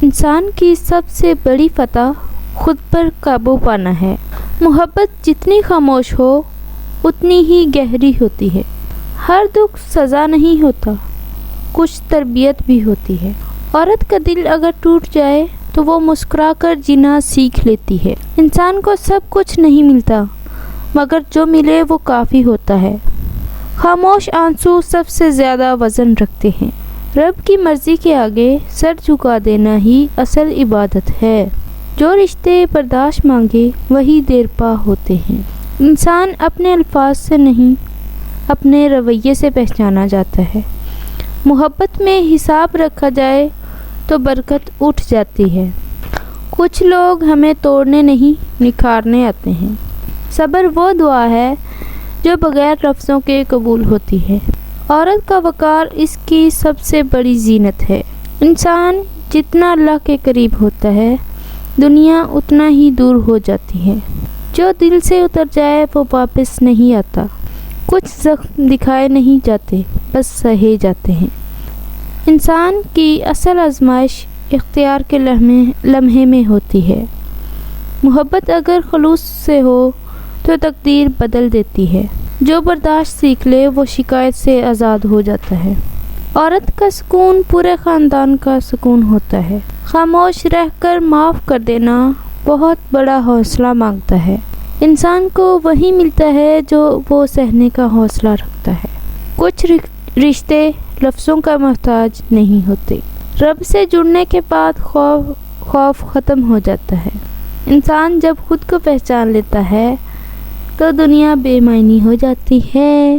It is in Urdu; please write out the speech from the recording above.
انسان کی سب سے بڑی فتح خود پر قابو پانا ہے۔ محبت جتنی خاموش ہو اتنی ہی گہری ہوتی ہے۔ ہر دکھ سزا نہیں ہوتا، کچھ تربیت بھی ہوتی ہے۔ عورت کا دل اگر ٹوٹ جائے تو وہ مسکرا کر جینا سیکھ لیتی ہے۔ انسان کو سب کچھ نہیں ملتا، مگر جو ملے وہ کافی ہوتا ہے۔ خاموش آنسو سب سے زیادہ وزن رکھتے ہیں۔ رب کی مرضی کے آگے سر جھکا دینا ہی اصل عبادت ہے۔ جو رشتے برداشت مانگے وہی دیر پا ہوتے ہیں۔ انسان اپنے الفاظ سے نہیں، اپنے رویے سے پہچانا جاتا ہے۔ محبت میں حساب رکھا جائے تو برکت اٹھ جاتی ہے۔ کچھ لوگ ہمیں توڑنے نہیں نکھارنے آتے ہیں۔ صبر وہ دعا ہے جو بغیر لفظوں کے قبول ہوتی ہے۔ عورت کا وقار اس کی سب سے بڑی زینت ہے۔ انسان جتنا اللہ کے قریب ہوتا ہے، دنیا اتنا ہی دور ہو جاتی ہے۔ جو دل سے اتر جائے وہ واپس نہیں آتا۔ کچھ زخم دکھائے نہیں جاتے، بس سہے جاتے ہیں۔ انسان کی اصل آزمائش اختیار کے لمحے میں ہوتی ہے۔ محبت اگر خلوص سے ہو تو تقدیر بدل دیتی ہے۔ جو برداشت سیکھ لے وہ شکایت سے آزاد ہو جاتا ہے۔ عورت کا سکون پورے خاندان کا سکون ہوتا ہے۔ خاموش رہ کر معاف کر دینا بہت بڑا حوصلہ مانگتا ہے۔ انسان کو وہی ملتا ہے جو وہ سہنے کا حوصلہ رکھتا ہے۔ کچھ رشتے لفظوں کا محتاج نہیں ہوتے۔ رب سے جڑنے کے بعد خوف ختم ہو جاتا ہے۔ انسان جب خود کو پہچان لیتا ہے تو دنیا بے معنی ہو جاتی ہے۔